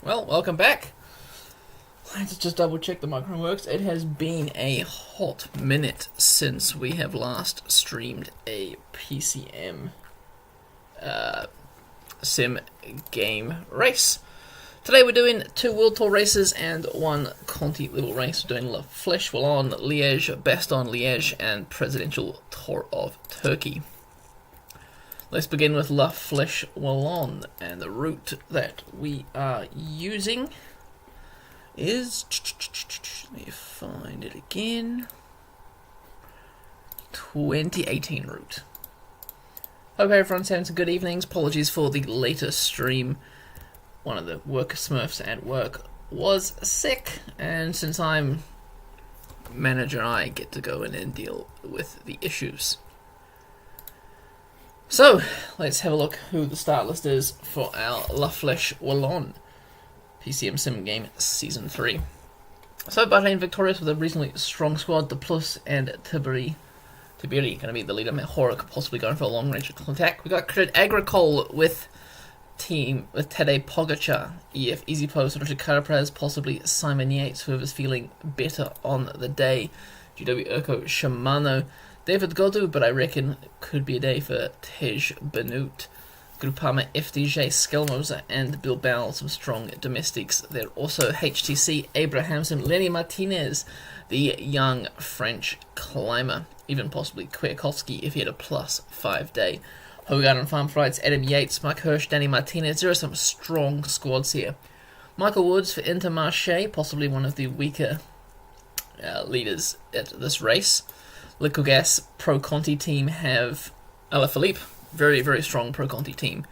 Well, welcome back. Let's just double check the microphone works. It has been a hot minute since we have last streamed a PCM sim game race. Today we're doing 2 World Tour races and 1 Conti level race. We're doing Fleche Wallone, Liège, Bastogne-Liège, and Presidential Tour of Turkey. Let's begin with La Fleche Wallone, and the route that we are using is, let me find it again, 2018 route. Hope everyone's having some good evenings. Apologies for the latest stream. One of the work smurfs at work was sick, and since I'm manager, I get to go in and deal with the issues. So, let's have a look who the start list is for our La Fleche Wallone PCM SimGame Season 3. So, Bahrain victorious with a reasonably strong squad. De Plus and Tiberi going to be the leader. Horek possibly going for a long range attack. We got Credit Agricole with Tadej Pogacar, EF Easy Post, Richard Carapaz, possibly Simon Yates, whoever's feeling better on the day. GW Urko Shimano, David Godu, but I reckon could be a day for Tej Benut. Groupama FDJ Skelmoser and Bilbao, some strong domestics. There also HTC Abrahamson, Lenny Martinez, the young French climber, even possibly Kwiatkowski if he had a +5 day. Hogarth and Farm Frights, Adam Yates, Mike Hirsch, Danny Martinez. There are some strong squads here. Michael Woods for Intermarché, possibly one of the weaker leaders at this race. Liquigas Pro Conti team have Alaphilippe, very, very strong Pro Conti team.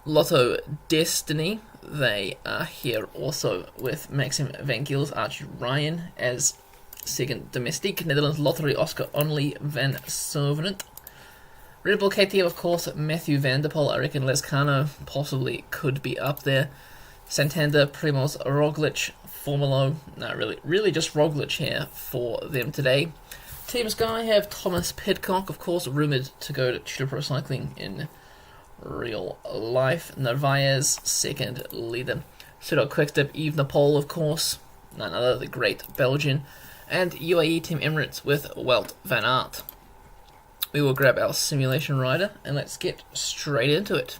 Lotto Destiny, they are here also with Maxim Van Giels, Archie Ryan as second domestic. Netherlands Lottery Oscar Only Van Sovenant. Red Bull KTM, of course, Matthew Van der Poel. I reckon Lescano possibly could be up there. Santander, Primoz Roglic, Formolo. No, really just Roglic here for them today. Team Sky have Thomas Pidcock, of course, rumoured to go to Chile Pro Cycling in real life. Narvaez, second leader. Pseudo Quickstep, Yves Napol, of course. None other, the great Belgian. And UAE Team Emirates with Wout van Aert. We will grab our simulation rider and let's get straight into it.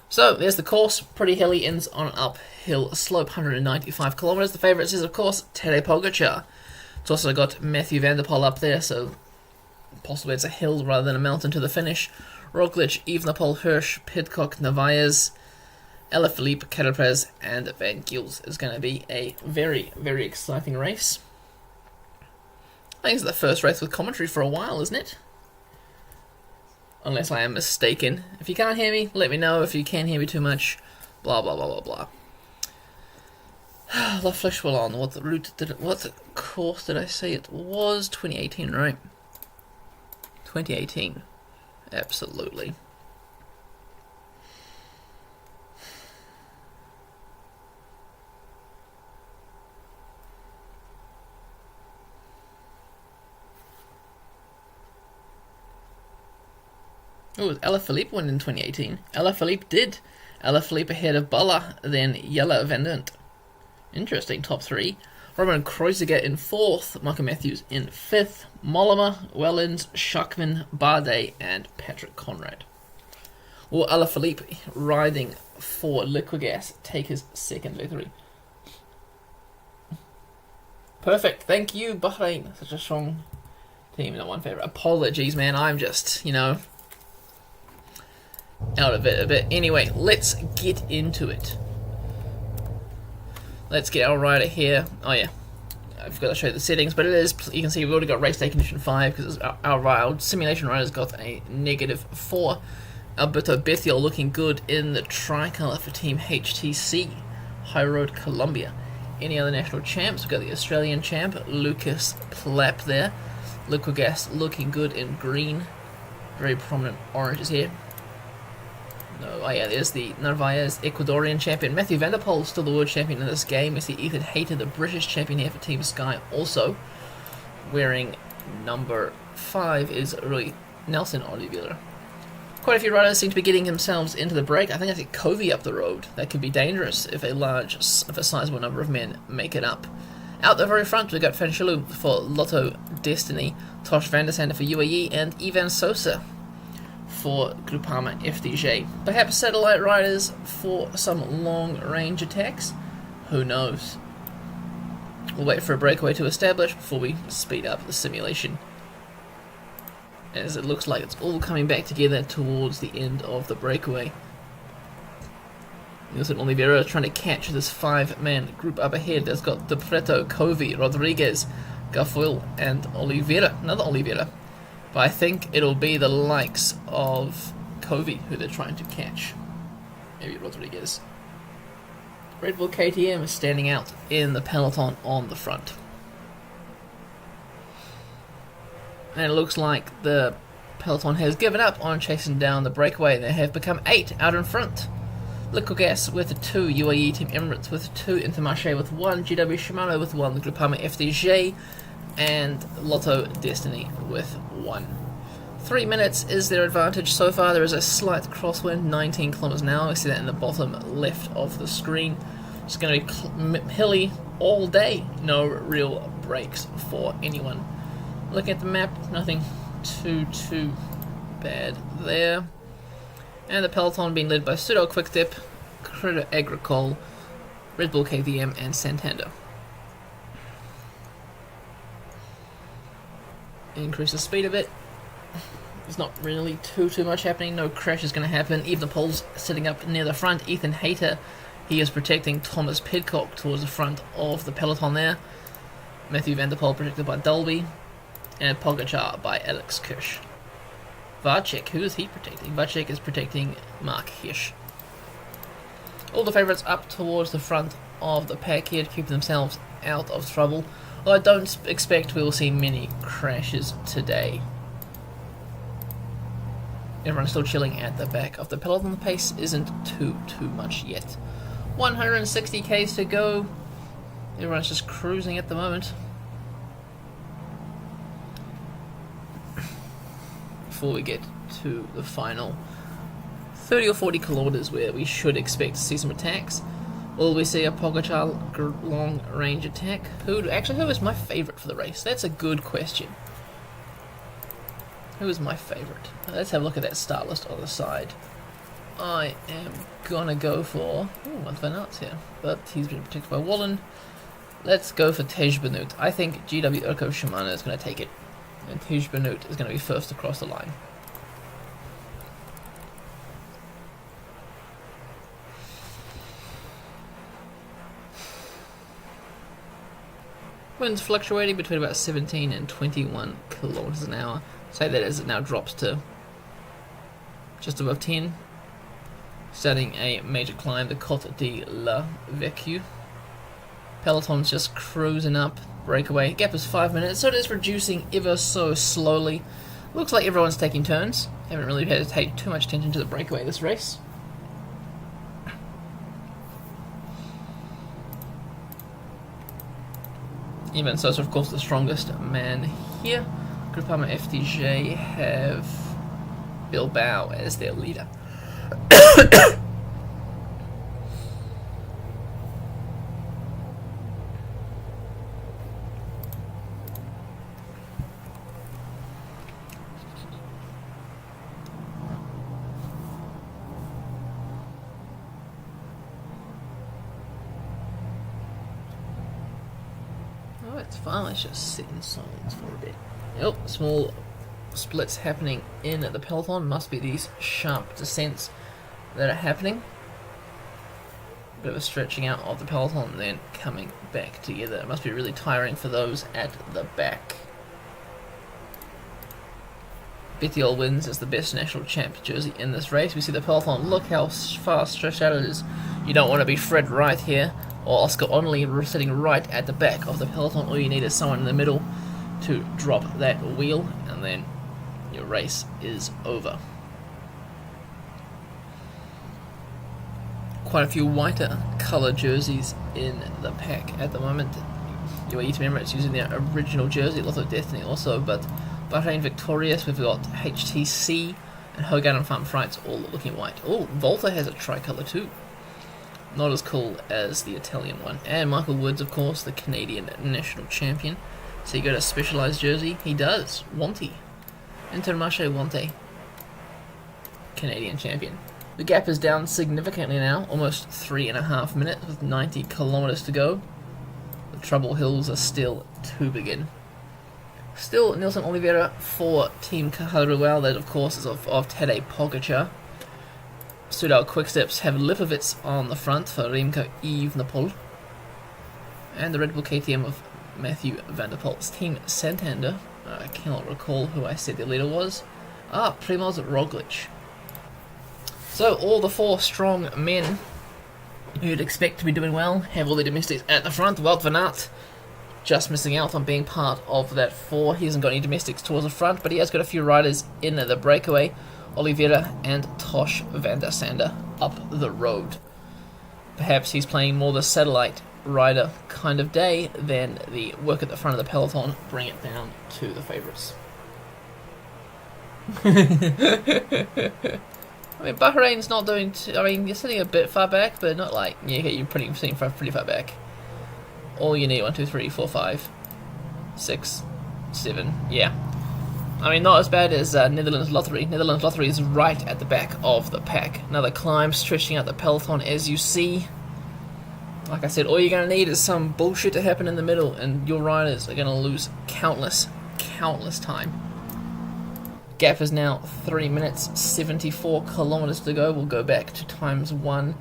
So, there's the course. Pretty hilly, ends on an uphill slope, 195 kilometers. The favourites is, of course, Tadej Pogacar. It's also got Matthew Van der Poel up there, so possibly it's a hill rather than a mountain to the finish. Roglic, Yves Napol, Hirsch, Pidcock, Narvaez, Alaphilippe, Carapaz, and Van Giels is going to be a very, very exciting race. I think it's the first race with commentary for a while, isn't it? Unless I am mistaken. If you can't hear me, let me know. If you can hear me too much, blah blah blah blah blah. La Fleche Wallone. What course did I say it was? 2018, right? 2018. Absolutely. Oh, Alaphilippe won in 2018. Alaphilippe did. Alaphilippe ahead of Balla, then Jelle van Dent. Interesting, top 3. Roman Kreuziger in 4th, Michael Matthews in 5th, Mollema, Wellens, Schachman, Bardet, and Patrick Conrad. Will Alaphilippe, riding for Liquigas, take his second victory? Perfect, thank you, Bahrain. Such a strong team, not one favourite. Apologies, man, I'm just, out of it a bit. Anyway, let's get into it. Let's get our rider here. Oh yeah, I forgot to show you the settings, but it is, you can see we've already got race day condition 5 because our simulation rider's got a -4. Alberto Bethiol looking good in the tricolour for Team HTC, High Road Colombia. Any other national champs? We've got the Australian champ, Lucas Plapp there. Liquigas looking good in green. Very prominent oranges here. No, oh yeah, there's the Narvaez Ecuadorian champion. Matthew Van der Poel still the world champion in this game. We see Ethan Hayter, the British champion here for Team Sky, also wearing number 5 is really Nelson Oliveira. Quite a few riders seem to be getting themselves into the break. I think I see Covey up the road. That could be dangerous if a sizable number of men make it up. Out the very front, we've got Fleche Wallone for Lotto Destiny, Tosh van der Sande for UAE, and Ivan Sosa for Groupama FDJ. Perhaps satellite riders for some long-range attacks? Who knows? We'll wait for a breakaway to establish before we speed up the simulation, as it looks like it's all coming back together towards the end of the breakaway. Nilson Oliveira trying to catch this 5-man group up ahead. That's got De Preto, Covey, Rodriguez, Gafoil, and Oliveira. Another Oliveira. But I think it'll be the likes of Covey who they're trying to catch. Maybe Rodriguez. Red Bull KTM is standing out in the peloton on the front. And it looks like the peloton has given up on chasing down the breakaway. They have become 8 out in front. Liquid Gas with 2, UAE Team Emirates with 2, Intermarché with 1, GW Shimano with 1, the Groupama FDJ, and Lotto Destiny with 1. 3 minutes is their advantage so far. There is a slight crosswind, 19 kilometers an hour. We see that in the bottom left of the screen. It's going to be hilly all day. No real breaks for anyone. Looking at the map, nothing too bad there. And the peloton being led by Pseudo Quickstep, Credit Agricole, Red Bull KTM, and Santander. Increase the speed a bit. There's not really too much happening. No crash is going to happen. Even the Pole's sitting up near the front. Ethan Hayter, he is protecting Thomas Pidcock towards the front of the peloton there. Matthew van der Poel protected by Dolby, and Pogacar by Alex Kirsch. Vacek, who is he protecting? Vacek is protecting Mark Hirsch. All the favourites up towards the front of the pack here to keep themselves out of trouble. Well, I don't expect we will see many crashes today. Everyone's still chilling at the back of the peloton. The pace isn't too much yet. 160 k's to go. Everyone's just cruising at the moment. Before we get to the final 30 or 40 kilometers where we should expect to see some attacks. Will we see a Pogacar long range attack? Who is my favourite for the race? That's a good question. Who is my favourite? Let's have a look at that start list on the side. I am gonna go for Van Aert's here, but he's been protected by Wallone. Let's go for Tej Benoot. I think GW Urco Shimano is going to take it, and Tej Benoot is going to be first across the line. Winds fluctuating between about 17 and 21 kilometers an hour. Say that as it now drops to just above 10. Starting a major climb, the Côte de la Vecchio. Peloton's just cruising up. Breakaway. Gap is 5 minutes, so it is reducing ever so slowly. Looks like everyone's taking turns. Haven't really had to take too much attention to the breakaway this race. Even so, of course, the strongest man here. Groupama FDJ have Bilbao as their leader. Oh, it's fine. Let's just sit in silence for a bit. Yep, small splits happening in the peloton. Must be these sharp descents that are happening. Bit of a stretching out of the peloton and then coming back together. It must be really tiring for those at the back. Bettiol wins as the best national champ jersey in this race. We see the peloton. Look how far stretched out it is. You don't want to be Fred Wright here or Oscar Onley sitting right at the back of the peloton. All you need is someone in the middle to drop that wheel, and then your race is over. Quite a few whiter colour jerseys in the pack at the moment. UAE Team Emirates using their original jersey, Lotto Destiny also, but Bahrain victorious. We've got HTC And Hogan and Farm Fright's all looking white. Oh, Volta has a tricolour too. Not as cool as the Italian one. And Michael Woods, of course, the Canadian national champion. So you got a specialised jersey? He does. Wanty. Intermarché Wanty. Canadian champion. The gap is down significantly now, almost 3.5 minutes with 90 kilometers to go. The trouble hills are still to begin. Still Nilsson Oliveira for Team Cajaruel, that of course is of Tadej Pogacar. Sudal Quicksteps have Lipovitz on the front for Remco Evenepoel. And the Red Bull KTM of Matthew van der Poel's Team Santander. I cannot recall who I said the leader was. Primoz Roglic. So all the 4 strong men who you'd expect to be doing well have all the domestics at the front. Wout van Aert just missing out on being part of that 4. He hasn't got any domestics towards the front, but he has got a few riders in the breakaway. Oliveira and Tosh van der Sande up the road. Perhaps he's playing more the satellite rider kind of day than the work at the front of the peloton, bring it down to the favourites. I mean, Bahrain's not doing... I mean, you're sitting a bit far sitting pretty far back. All you need, 1, 2, 3, 4, 5, 6, 7, yeah. I mean, not as bad as Netherlands Lottery. Netherlands Lottery is right at the back of the pack. Another climb, stretching out the peloton as you see. Like I said, all you're going to need is some bullshit to happen in the middle, and your riders are going to lose countless time. Gap is now 3 minutes, 74 kilometers to go. We'll go back to times 1.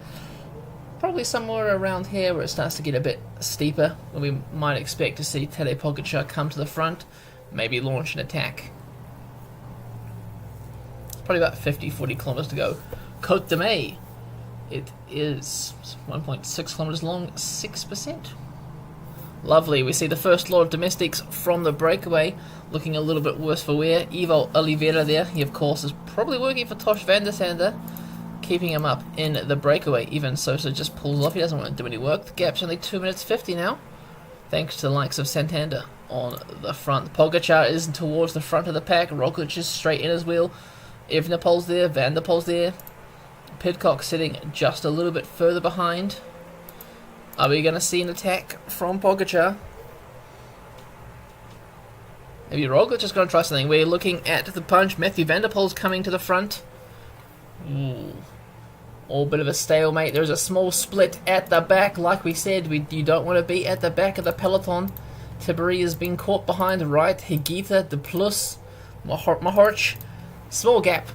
Probably somewhere around here where it starts to get a bit steeper. We might expect to see Tadej Pogacar come to the front, maybe launch an attack. Probably about 40 kilometers to go. Côte de Mai. It is 1.6 kilometers long, 6%. Lovely. We see the first lot of domestics from the breakaway, looking a little bit worse for wear. Ivo Oliveira there. He, of course, is probably working for Tosh van der Sande, keeping him up in the breakaway. Even Sosa just pulls off. He doesn't want to do any work. The gap's only 2 minutes 50 now, thanks to the likes of Santander on the front. Pogacar is towards the front of the pack. Roglic is straight in his wheel. Evenepoel's there. Van der Poel's there. Pidcock sitting just a little bit further behind. Are we going to see an attack from Pogacar? Maybe Roglic is going to try something. We're looking at the punch. Matthew van der Poel's coming to the front. All bit of a stalemate. There's a small split at the back. Like we said, you don't want to be at the back of the peloton. Tiberi has been caught behind right. Higuita, De Plus, Mahorch. Small gap.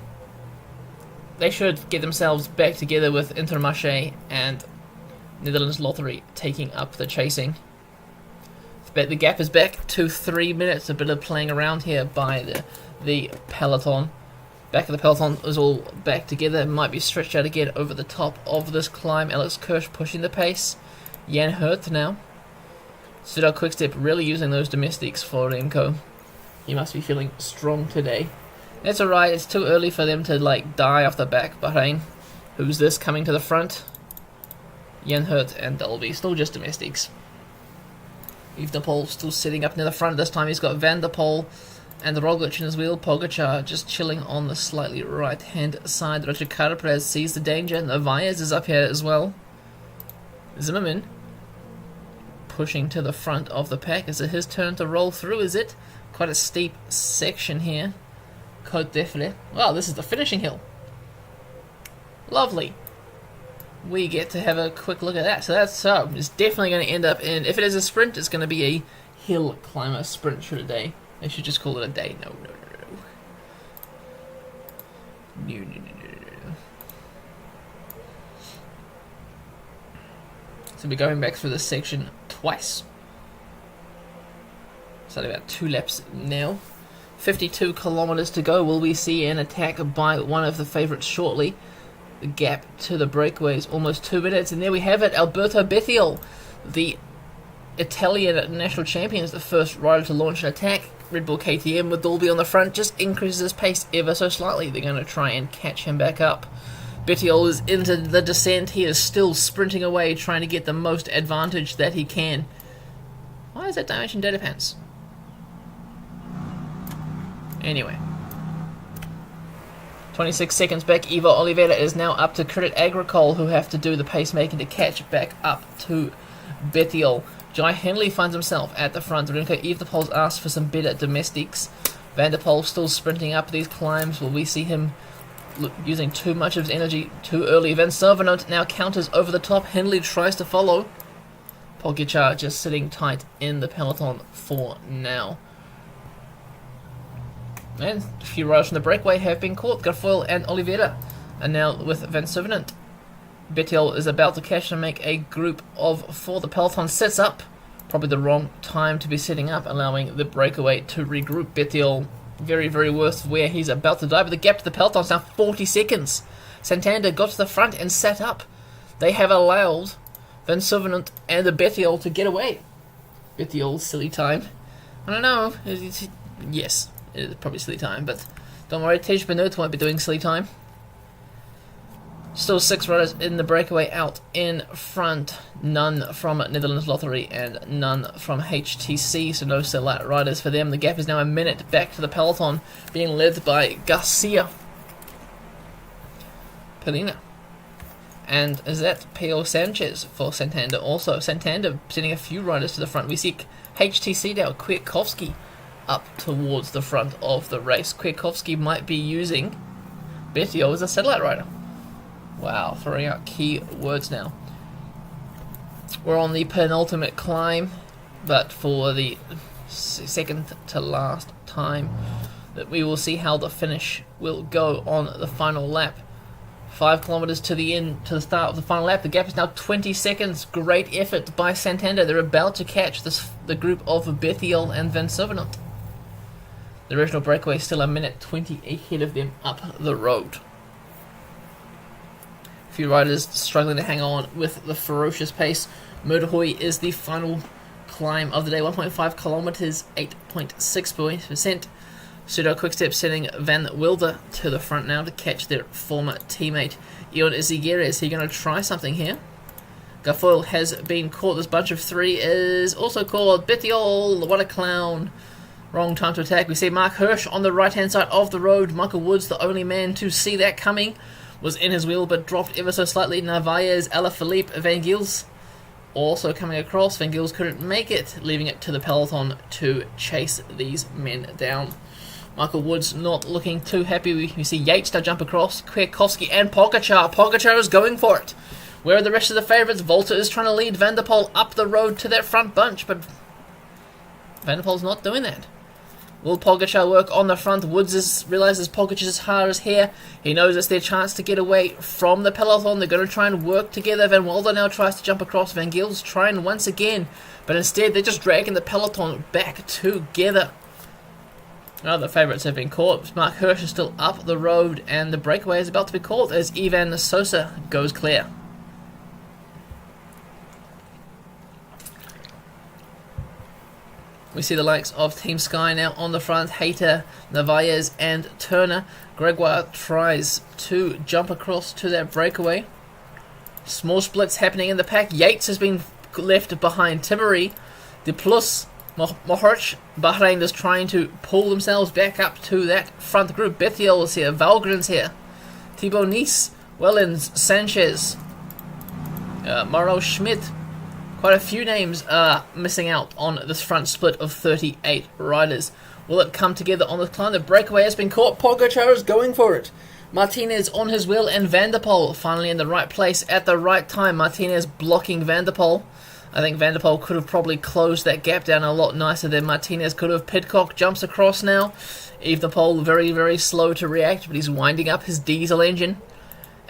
They should get themselves back together with Intermarché and Netherlands Lottery taking up the chasing. But the gap is back to 3 minutes. A bit of playing around here by the peloton. Back of the peloton is all back together. Might be stretched out again over the top of this climb. Alex Kirsch pushing the pace. Jan Hurt now. Sudal Quickstep really using those domestics for Remco. He must be feeling strong today. That's alright, it's too early for them to die off the back. Bahrain. Who's this coming to the front? Jan Hurt and Dolby, still just domestics. Evenepoel still sitting up near the front. This time he's got Van der Poel and Roglic in his wheel. Pogacar just chilling on the slightly right hand side. Richard Carapaz sees the danger. Narvaez is up here as well. Zimmerman pushing to the front of the pack. Is it his turn to roll through? Is it? Quite a steep section here. Côte de Fleche. Wow, this is the finishing hill. Lovely. We get to have a quick look at that. So that's it's definitely going to end up in, if it is a sprint, it's going to be a hill climber sprint for today. They should just call it a day. No. So we're going back through this section twice. So about 2 laps now. 52 kilometers to go. Will we see an attack by one of the favourites shortly? The gap to the breakaway is almost 2 minutes, and there we have it. Alberto Bettiol, the Italian national champion, is the first rider to launch an attack. Red Bull KTM with Dolby on the front just increases his pace ever so slightly. They're going to try and catch him back up. Bettiol is into the descent. He is still sprinting away, trying to get the most advantage that he can. Why is that Dimension Data Pants? Anyway. 26 seconds back. Ivo Oliveira is now up to Credit Agricole, who have to do the pacemaking to catch back up to Bettiol. Jai Henley finds himself at the front. Renko Evenepoel's asked for some better domestics. Van der Poel still sprinting up these climbs. Will we see him using too much of his energy too early? Van Servanot now counters over the top. Henley tries to follow. Pogačar just sitting tight in the peloton for now. And a few riders from the breakaway have been caught. Garfoil and Oliveira are now with Van Servanot. Bettiol is about to catch and make a group of 4. The peloton sets up. Probably the wrong time to be setting up, allowing the breakaway to regroup. Bettiol very, very worse where he's about to die, but the gap to the peloton is now 40 seconds. Santander got to the front and sat up. They have allowed Van Servanot and the Bettiol to get away. Bettiol's silly time. I don't know. Yes, it is probably silly time, but don't worry, Tej Benoot won't be doing silly time. Still 6 riders in the breakaway out in front. None from Netherlands Lottery and none from HTC, so no sellout riders for them. The gap is now a minute back to the peloton, being led by Garcia. Pelina. And is that P.O. Sanchez for Santander also? Santander sending a few riders to the front. We see HTC now, Kwiatkowski up towards the front of the race. Kwiatkowski might be using Bettiol as a satellite rider. Wow, throwing out key words now. We're on the penultimate climb, but for the second to last time that we will see how the finish will go on the final lap. 5 kilometers to the start of the final lap. The gap is now 20 seconds. Great effort by Santander. They're about to catch the group of Bettiol and Van Servanot. The original breakaway is still a minute 20 ahead of them up the road. A few riders struggling to hang on with the ferocious pace. Motorhoy is the final climb of the day. 1.5 kilometers, 8.6%. Pseudo Quickstep sending Van Wilder to the front now to catch their former teammate Ion Izagirre. Is he going to try something here? Garfoil has been caught. This bunch of 3 is also caught. Bettiol, what a clown. Wrong time to attack. We see Mark Hirsch on the right hand side of the road. Michael Woods, the only man to see that coming, was in his wheel but dropped ever so slightly. Narvaez, Alaphilippe, Van Gils also coming across. Van Gils couldn't make it, leaving it to the peloton to chase these men down. Michael Woods not looking too happy. We see Yates now jump across. Kwiatkowski and Pogačar. Pogačar is going for it. Where are the rest of the favourites? Volta is trying to lead Van der Poel up the road to that front bunch, but Van der Poel's not doing that. Will Pogačar work on the front? Woods realises Pogačar's hair is here. He knows it's their chance to get away from the peloton. They're going to try and work together. Van Wilder now tries to jump across. Van Gils trying once again, but instead they're just dragging the peloton back together. Other favourites have been caught. Mark Hirsch is still up the road, and the breakaway is about to be caught as Ivan Sosa goes clear. We see the likes of Team Sky now on the front. Hayter, Narvaez and Turner. Gregoire tries to jump across to that breakaway. Small splits happening in the pack. Yates has been left behind. Timmery, De Plus, Mohorch, Bahrain is trying to pull themselves back up to that front group. Bettiol is here. Valgren's here. Thibaut Nice, Wellens, Sanchez, Mauro Schmidt. Quite a few names are missing out on this front split of 38 riders. Will it come together on this climb? The breakaway has been caught. Pogačar is going for it. Martinez on his wheel and Van der Poel finally in the right place at the right time. Martinez blocking Van der Poel. I think Van der Poel could have probably closed that gap down a lot nicer than Martinez could have. Pidcock jumps across now. Evenepoel very, very slow to react, but he's winding up his diesel engine.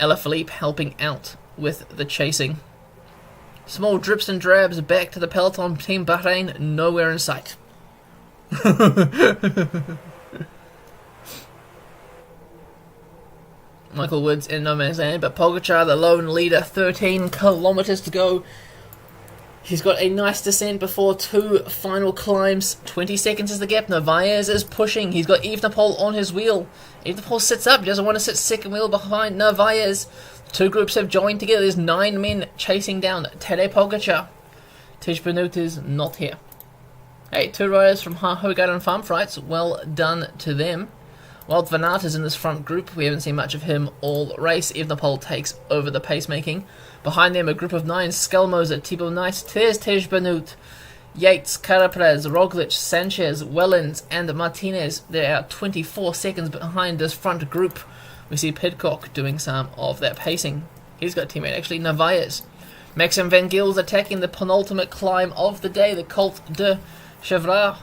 Alaphilippe helping out with the chasing. Small drips and drabs back to the peloton. Team Bahrain nowhere in sight. Michael Woods in no man's land, but Pogačar the lone leader. 13 kilometers to go. He's got a nice descent before 2 final climbs. 20 seconds is the gap. Narvaez is pushing. He's got Evenepoel on his wheel. Evenepoel sits up. He doesn't want to sit second wheel behind Narvaez. 2 groups have joined together. There's 9 men chasing down Tadej Pogačar. Tej Benoot is not here. Hey, 2 riders from Hogarth and Farm Frights. Well done to them. Wout van Aert is in this front group. We haven't seen much of him all race. Evenepoel takes over the pacemaking. Behind them, a group of 9. Skelmoser, Thibaut Knight, Tej Benoot, Yates, Carapaz, Roglic, Sanchez, Wellens, and Martinez. They are 24 seconds behind this front group. We see Pidcock doing some of that pacing. He's got a teammate, actually, Narvaez. Maxim Van Gils attacking the penultimate climb of the day, the Col de Chevrard.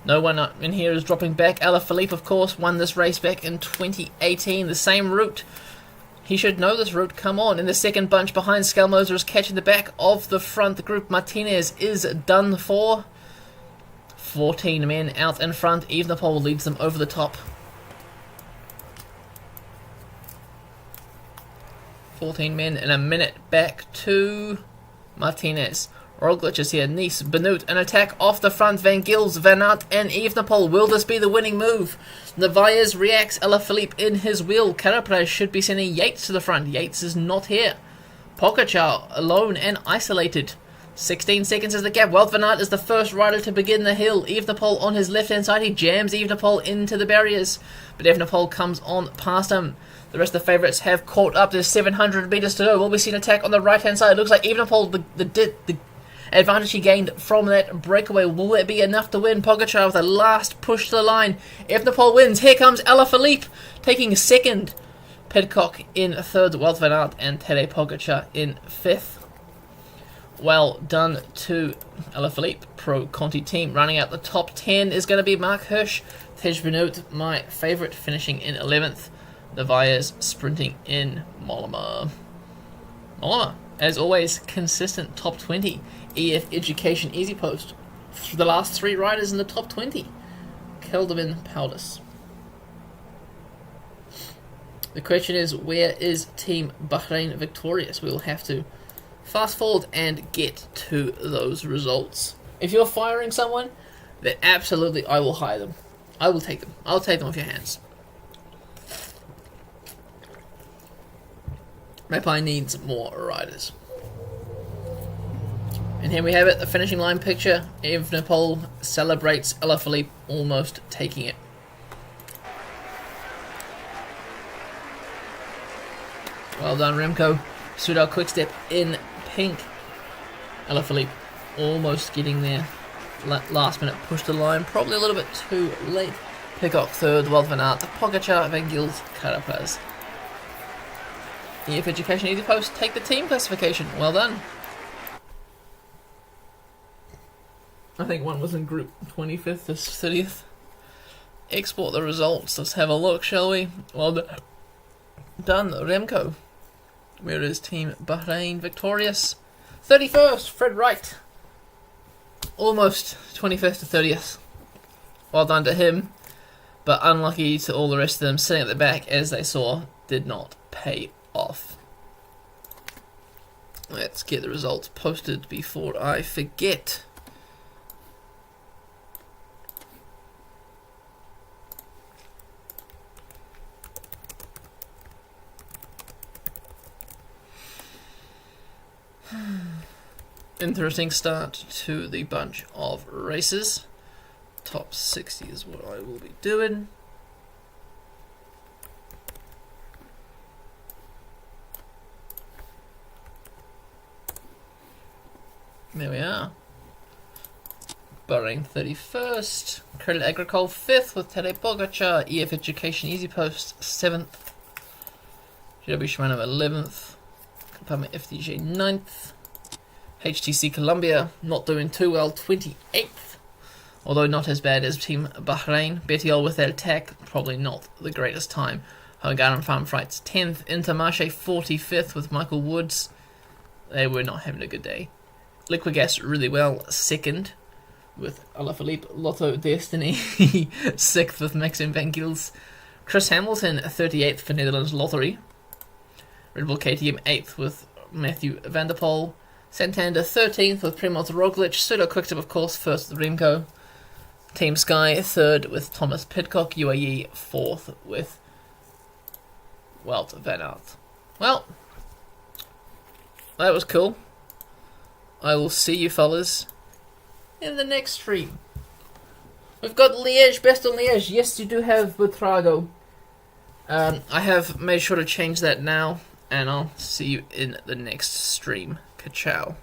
No one in here is dropping back. Alaphilippe, of course, won this race back in 2018. The same route. He should know this route. Come on. In the second bunch behind, Skelmoser is catching the back of the front group. Martinez is done for. 14 men out in front. Evenepoel leads them over the top. 14 men in a minute back to Martinez. Roglic is here, Nice, Benoot, an attack off the front, Van Gils, Van Aert, and Evenepoel. Will this be the winning move? Narvaez reacts, Alaphilippe in his wheel. Carapaz should be sending Yates to the front. Yates is not here. Pogačar alone and isolated. 16 seconds is the gap. Wout van Aert is the first rider to begin the hill. Evenepoel on his left-hand side. He jams Evenepoel into the barriers, but Evenepoel comes on past him. The rest of the favourites have caught up. There's 700 metres to go. Will we see an attack on the right-hand side? It looks like Evenepoel, the advantage he gained from that breakaway. Will it be enough to win? Pogačar with a last push to the line. Evenepoel wins. Here comes Alaphilippe taking second. Pidcock in third. Wout van Aert and Tadej Pogačar in fifth. Well done to Alaphilippe. Pro Conti team. Running out the top 10 is going to be Mark Hirsch. Tej Benoot, my favourite, finishing in 11th. Narvaez sprinting in Mollema. Mollema, as always, consistent top 20. EF Education Easy Post. The last 3 riders in the top 20. Kelderman Paulus. The question is, where is Team Bahrain victorious? We'll have to fast forward and get to those results. If you're firing someone, then absolutely I will hire them. I will take them. I'll take them off your hands. Mapai needs more riders. And here we have it, the finishing line picture. Evenepoel celebrates, Alaphilippe almost taking it. Well done, Remco. Soudal Quickstep in pink. Alaphilippe almost getting there. Last minute push to the line, probably a little bit too late. Pidcock third, Wout van Aert, Pogačar, Van Gils, Carapaz. EF Education Easy Post take the team classification. Well done. I think one was in group 25th to 30th. Export the results. Let's have a look, shall we? Well done, Remco. Where is Team Bahrain victorious? 31st, Fred Wright. Almost 25th to 30th. Well done to him. But unlucky to all the rest of them sitting at the back, as they saw, did not pay off. Let's get the results posted before I forget. Interesting start to the bunch of races. Top 60 is what I will be doing. There we are. Bahrain 31st. Credit Agricole 5th with Tadej Pogačar. EF Education Easy Post 7th. GW Shimano 11th. Compama FDJ 9th. HTC Columbia not doing too well, 28th. Although not as bad as Team Bahrain. Bettiol with their attack, probably not the greatest time. Hogarden Farm Frights 10th. Intermarché 45th with Michael Woods. They were not having a good day. Liquigas really well, 2nd with Alaphilippe. Lotto Destiny 6th with Maxim Van Gils. Chris Hamilton 38th for Netherlands Lottery. Red Bull KTM 8th with Matthew Van der Poel. Santander 13th with Primoz Roglic. Pseudo Quickstep, of course, 1st with Remco. Team Sky 3rd with Thomas Pidcock. UAE 4th with Wout van Aert. Well, that was cool. I will see you fellas in the next stream. We've got Liège, best on Liège. Yes, you do have Butrago. I have made sure to change that now, and I'll see you in the next stream. Ka-chow.